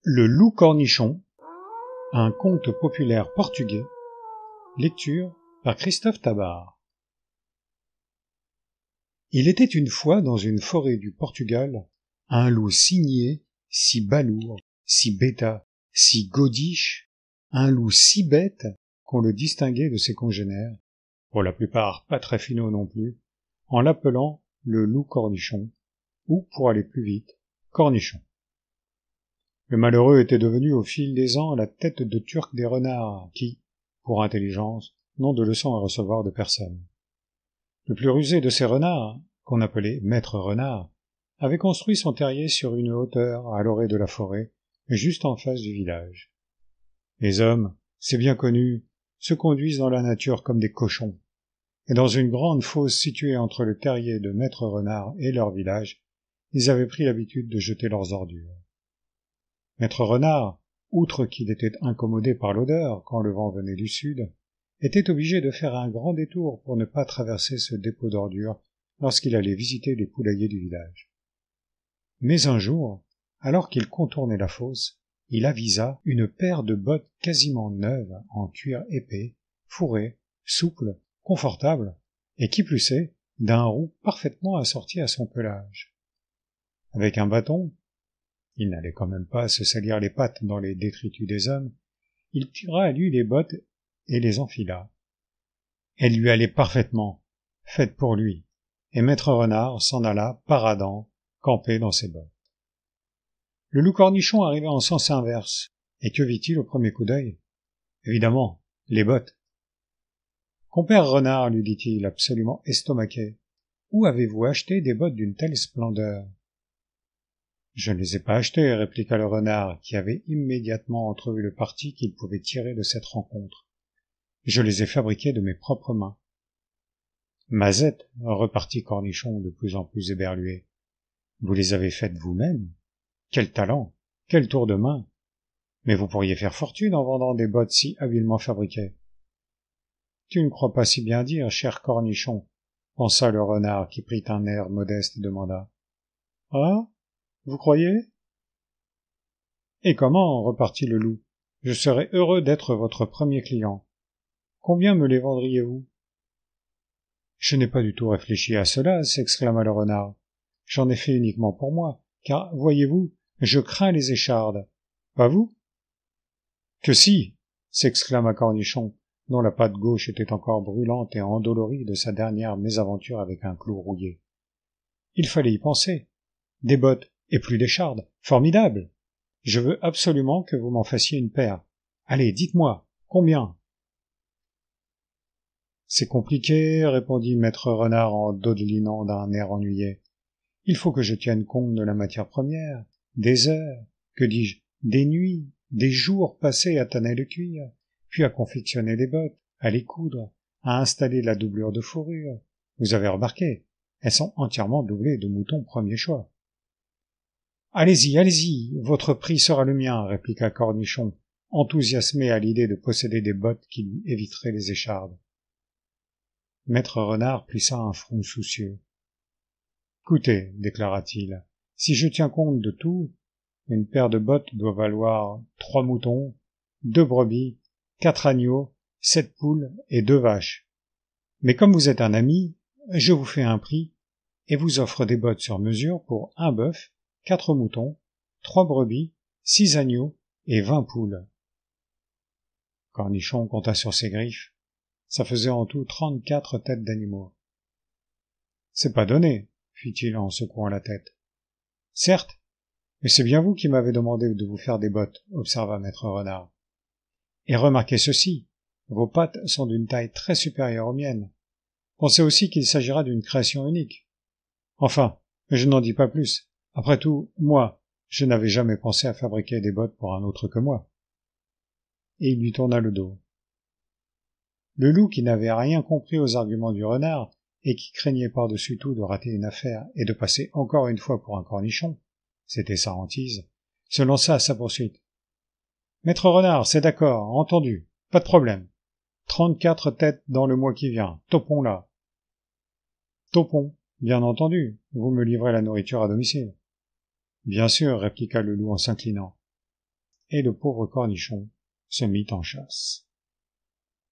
Le loup cornichon, un conte populaire portugais, lecture par Christophe Tabar. Il était une fois dans une forêt du Portugal un loup si niais, si balourd, si bêta, si godiche, un loup si bête qu'on le distinguait de ses congénères, pour la plupart pas très finaux non plus, en l'appelant le loup cornichon, ou, pour aller plus vite, cornichon. Le malheureux était devenu au fil des ans la tête de turc des renards, qui, pour intelligence, n'ont de leçons à recevoir de personne. Le plus rusé de ces renards, qu'on appelait maître renard, avait construit son terrier sur une hauteur à l'orée de la forêt, juste en face du village. Les hommes, c'est bien connu, se conduisent dans la nature comme des cochons, et dans une grande fosse située entre le terrier de maître renard et leur village, ils avaient pris l'habitude de jeter leurs ordures. Maître renard, outre qu'il était incommodé par l'odeur quand le vent venait du sud, était obligé de faire un grand détour pour ne pas traverser ce dépôt d'ordures lorsqu'il allait visiter les poulaillers du village. Mais un jour, alors qu'il contournait la fosse, il avisa une paire de bottes quasiment neuves en cuir épais, fourrées, souples, confortables, et qui plus est, d'un roux parfaitement assorti à son pelage. Avec un bâton, il n'allait quand même pas se salir les pattes dans les détritus des hommes, il tira à lui les bottes et les enfila. Elles lui allaient parfaitement, faites pour lui, et maître renard s'en alla, paradant, camper dans ses bottes. Le loup cornichon arriva en sens inverse, et que vit-il au premier coup d'œil? Évidemment, les bottes. Compère renard, lui dit-il, absolument estomaqué, où avez-vous acheté des bottes d'une telle splendeur? Je ne les ai pas achetées, répliqua le renard, qui avait immédiatement entrevu le parti qu'il pouvait tirer de cette rencontre. Je les ai fabriquées de mes propres mains. Mazette, repartit Cornichon de plus en plus éberlué. Vous les avez faites vous-même? Quel talent! Quel tour de main! Mais vous pourriez faire fortune en vendant des bottes si habilement fabriquées. Tu ne crois pas si bien dire, cher Cornichon, pensa le renard qui prit un air modeste et demanda. Ah? Vous croyez? Et comment? Repartit le loup. Je serais heureux d'être votre premier client. Combien me les vendriez-vous? Je n'ai pas du tout réfléchi à cela, s'exclama le renard. J'en ai fait uniquement pour moi, car, voyez-vous, je crains les échardes. Pas vous? Que si, s'exclama Cornichon, dont la patte gauche était encore brûlante et endolorie de sa dernière mésaventure avec un clou rouillé. Il fallait y penser. Des bottes, et plus d'échardes. Formidable! Je veux absolument que vous m'en fassiez une paire. Allez, dites-moi, combien? C'est compliqué, répondit maître renard en dodelinant d'un air ennuyé. Il faut que je tienne compte de la matière première, des heures, que dis-je, des nuits, des jours passés à tanner le cuir, puis à confectionner les bottes, à les coudre, à installer la doublure de fourrure. Vous avez remarqué, elles sont entièrement doublées de moutons premier choix. Allez-y, allez-y, votre prix sera le mien, répliqua Cornichon, enthousiasmé à l'idée de posséder des bottes qui lui éviteraient les échardes. Maître renard plissa un front soucieux. Écoutez, déclara-t-il, si je tiens compte de tout, une paire de bottes doit valoir 3 moutons, 2 brebis, 4 agneaux, 7 poules et 2 vaches. Mais comme vous êtes un ami, je vous fais un prix et vous offre des bottes sur mesure pour 1 bœuf, 4 moutons, 3 brebis, 6 agneaux et 20 poules. Cornichon compta sur ses griffes. Ça faisait en tout 34 têtes d'animaux. C'est pas donné, fit-il en secouant la tête. Certes, mais c'est bien vous qui m'avez demandé de vous faire des bottes, observa maître renard. Et remarquez ceci, vos pattes sont d'une taille très supérieure aux miennes. Pensez aussi qu'il s'agira d'une création unique. Enfin, je n'en dis pas plus. Après tout, moi, je n'avais jamais pensé à fabriquer des bottes pour un autre que moi. Et il lui tourna le dos. Le loup, qui n'avait rien compris aux arguments du renard, et qui craignait par-dessus tout de rater une affaire et de passer encore une fois pour un cornichon, c'était sa hantise, se lança à sa poursuite. Maître renard, c'est d'accord, entendu, pas de problème. 34 têtes dans le mois qui vient, topons là. Topons, bien entendu, vous me livrez la nourriture à domicile. Bien sûr, répliqua le loup en s'inclinant. et le pauvre cornichon se mit en chasse.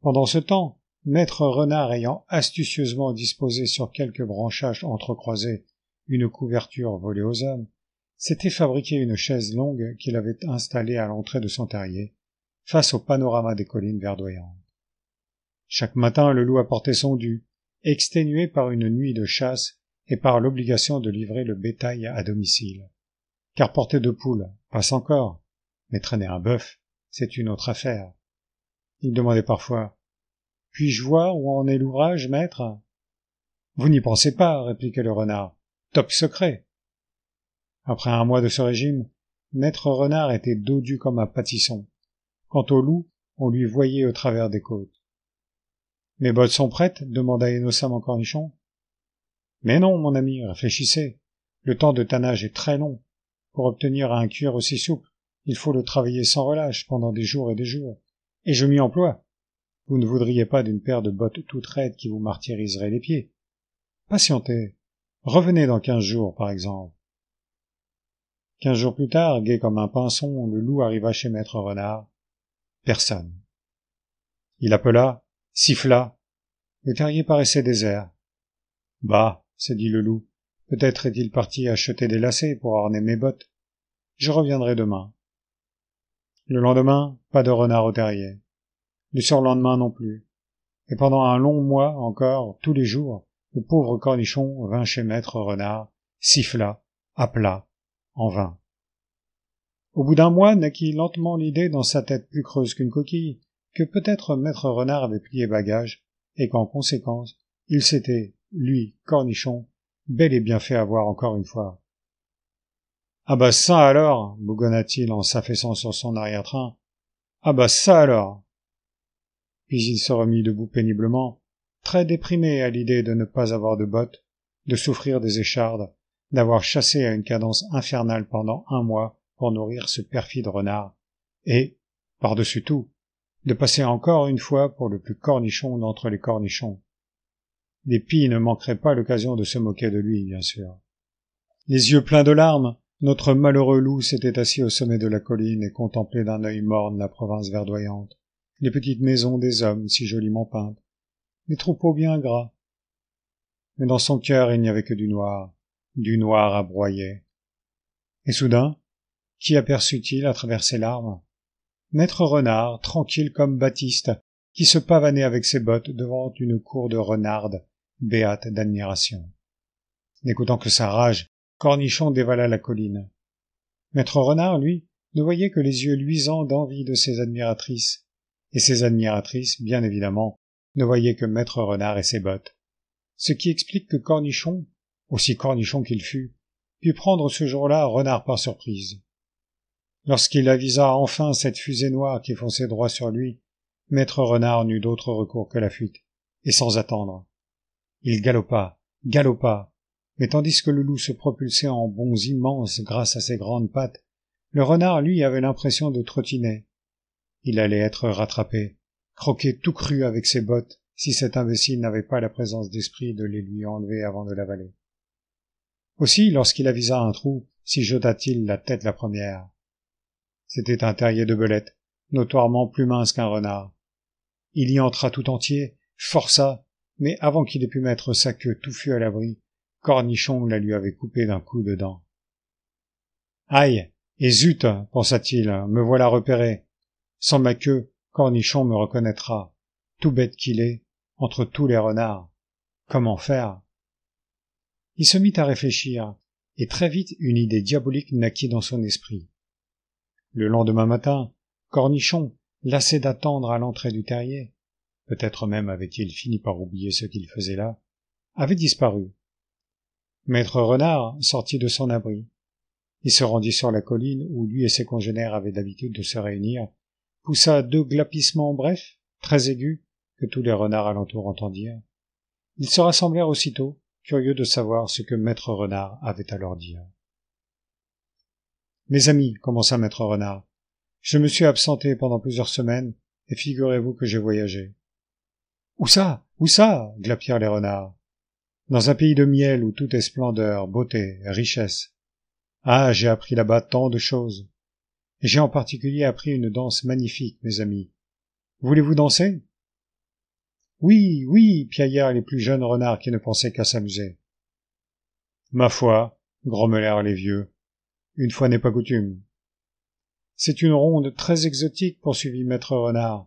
Pendant ce temps, maître renard ayant astucieusement disposé sur quelques branchages entrecroisés une couverture volée aux hommes, s'était fabriqué une chaise longue qu'il avait installée à l'entrée de son terrier, face au panorama des collines verdoyantes. Chaque matin, le loup apportait son dû, exténué par une nuit de chasse et par l'obligation de livrer le bétail à domicile. Car porter 2 poules passe encore, mais traîner un bœuf, c'est une autre affaire. Il demandait parfois « Puis-je voir où en est l'ouvrage, maître ?» « Vous n'y pensez pas, » répliquait le renard. « Top secret !» Après un mois de ce régime, maître renard était dodu comme un pâtisson. Quant au loup, on lui voyait au travers des côtes. « Mes bottes sont prêtes ?» demanda innocemment Cornichon. « Mais non, mon ami, réfléchissez. Le temps de tannage est très long. Pour obtenir un cuir aussi souple, il faut le travailler sans relâche pendant des jours et des jours. Et je m'y emploie. Vous ne voudriez pas d'une paire de bottes toutes raides qui vous martyriseraient les pieds. Patientez. Revenez dans 15 jours, par exemple. 15 jours plus tard, gai comme un pinson, le loup arriva chez maître renard. Personne. Il appela, siffla. Le terrier paraissait désert. Bah, se dit le loup, peut-être est-il parti acheter des lacets pour orner mes bottes. Je reviendrai demain. Le lendemain, pas de renard au terrier. Le surlendemain non plus. Et pendant un long mois encore, tous les jours, le pauvre cornichon vint chez maître renard, siffla, appela, en vain. Au bout d'un mois naquit lentement l'idée dans sa tête plus creuse qu'une coquille, que peut-être maître renard avait plié bagage, et qu'en conséquence, il s'était, lui, cornichon, bel et bien fait avoir encore une fois. Ah bah ça alors, bougonna-t-il en s'affaissant sur son arrière-train. Ah bah ça alors. Puis il se remit debout péniblement, très déprimé à l'idée de ne pas avoir de bottes, de souffrir des échardes, d'avoir chassé à une cadence infernale pendant 1 mois pour nourrir ce perfide renard, et, par-dessus tout, de passer encore une fois pour le plus cornichon d'entre les cornichons. Les pies ne manqueraient pas l'occasion de se moquer de lui, bien sûr. Les yeux pleins de larmes, notre malheureux loup s'était assis au sommet de la colline et contemplait d'un œil morne la province verdoyante, les petites maisons des hommes si joliment peintes, les troupeaux bien gras. Mais dans son cœur il n'y avait que du noir à broyer. Et soudain, qui aperçut-il à travers ses larmes? Maître renard, tranquille comme Baptiste, qui se pavanait avec ses bottes devant une cour de renardes, béate d'admiration. N'écoutant que sa rage, Cornichon dévala la colline. Maître renard, lui, ne voyait que les yeux luisants d'envie de ses admiratrices, et ses admiratrices, bien évidemment, ne voyaient que maître renard et ses bottes. Ce qui explique que Cornichon, aussi cornichon qu'il fût, put prendre ce jour-là renard par surprise. Lorsqu'il avisa enfin cette fusée noire qui fonçait droit sur lui, maître renard n'eut d'autre recours que la fuite, et sans attendre. Il galopa, mais tandis que le loup se propulsait en bonds immenses grâce à ses grandes pattes, le renard, lui, avait l'impression de trottiner. Il allait être rattrapé, croqué tout cru avec ses bottes, si cet imbécile n'avait pas la présence d'esprit de les lui enlever avant de l'avaler. Aussi, lorsqu'il avisa un trou, s'y jeta-t-il la tête la première. C'était un terrier de belette, notoirement plus mince qu'un renard. Il y entra tout entier, força, mais avant qu'il ait pu mettre sa queue touffue à l'abri, Cornichon la lui avait coupée d'un coup de dent. Aïe, et zut, pensa-t-il, me voilà repéré. Sans ma queue, Cornichon me reconnaîtra, tout bête qu'il est, entre tous les renards. Comment faire? Il se mit à réfléchir, et très vite une idée diabolique naquit dans son esprit. Le lendemain matin, Cornichon, lassé d'attendre à l'entrée du terrier, peut-être même avait-il fini par oublier ce qu'il faisait là, avait disparu. Maître renard sortit de son abri. Il se rendit sur la colline où lui et ses congénères avaient l'habitude de se réunir, poussa 2 glapissements brefs, très aigus, que tous les renards alentour entendirent. Ils se rassemblèrent aussitôt, curieux de savoir ce que maître renard avait à leur dire. Mes amis, commença maître renard, je me suis absenté pendant plusieurs semaines, et figurez-vous que j'ai voyagé. Où ça? Glapirent les renards. Dans un pays de miel où tout est splendeur, beauté, richesse. Ah, j'ai appris là-bas tant de choses. J'ai en particulier appris une danse magnifique, mes amis. Voulez-vous danser? Oui, oui, piaillèrent les plus jeunes renards qui ne pensaient qu'à s'amuser. Ma foi, grommelèrent les vieux, une fois n'est pas coutume. C'est une ronde très exotique, poursuivit maître renard.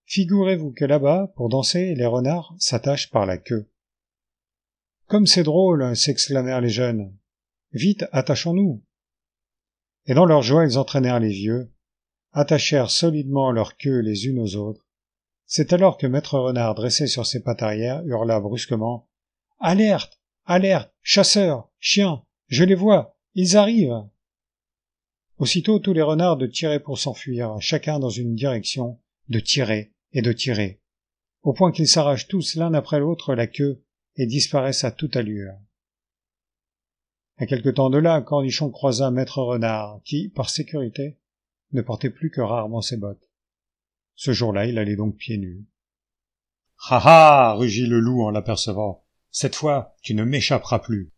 Figurez-vous que là-bas, pour danser, les renards s'attachent par la queue. Comme c'est drôle, s'exclamèrent les jeunes. Vite, attachons-nous. Et dans leur joie, ils entraînèrent les vieux, attachèrent solidement leurs queues les unes aux autres. C'est alors que maître renard, dressé sur ses pattes arrière, hurla brusquement. Alerte! Alerte! Chasseurs! Chiens! Je les vois! Ils arrivent! Aussitôt tous les renards de tiraient pour s'enfuir, chacun dans une direction, de tirer et de tirer, au point qu'ils s'arrachent tous l'un après l'autre la queue et disparaissent à toute allure. À quelque temps de là, Cornichon croisa maître renard, qui, par sécurité, ne portait plus que rarement ses bottes. Ce jour-là, il allait donc pieds nus. « Ha ha !» rugit le loup en l'apercevant. « Cette fois, tu ne m'échapperas plus. »«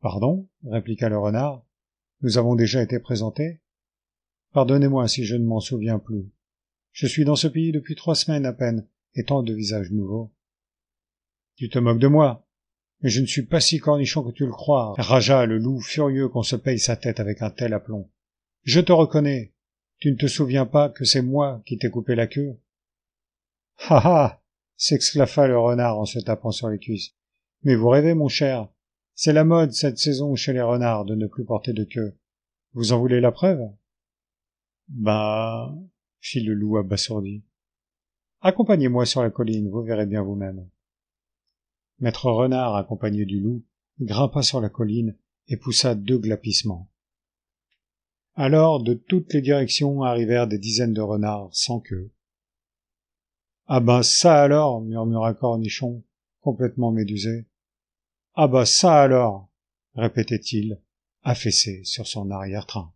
Pardon ?» répliqua le renard. « Nous avons déjà été présentés. Pardonnez-moi si je ne m'en souviens plus. Je suis dans ce pays depuis 3 semaines à peine, et tant de visages nouveaux. »« Tu te moques de moi, mais je ne suis pas si cornichon que tu le crois, » ragea le loup furieux qu'on se paye sa tête avec un tel aplomb. « Je te reconnais. Tu ne te souviens pas que c'est moi qui t'ai coupé la queue? »« Ha ha !» s'exclama le renard en se tapant sur les cuisses. « Mais vous rêvez, mon cher. C'est la mode cette saison chez les renards de ne plus porter de queue. Vous en voulez la preuve? »« Ben... » fit le loup abasourdi. « Accompagnez-moi sur la colline, vous verrez bien vous-même. » Maître renard, accompagné du loup, grimpa sur la colline et poussa 2 glapissements. Alors, de toutes les directions arrivèrent des dizaines de renards sans queue. « Ah ben ça alors !» murmura Cornichon, complètement médusé. « Ah ben ça alors !» répétait-il, affaissé sur son arrière-train.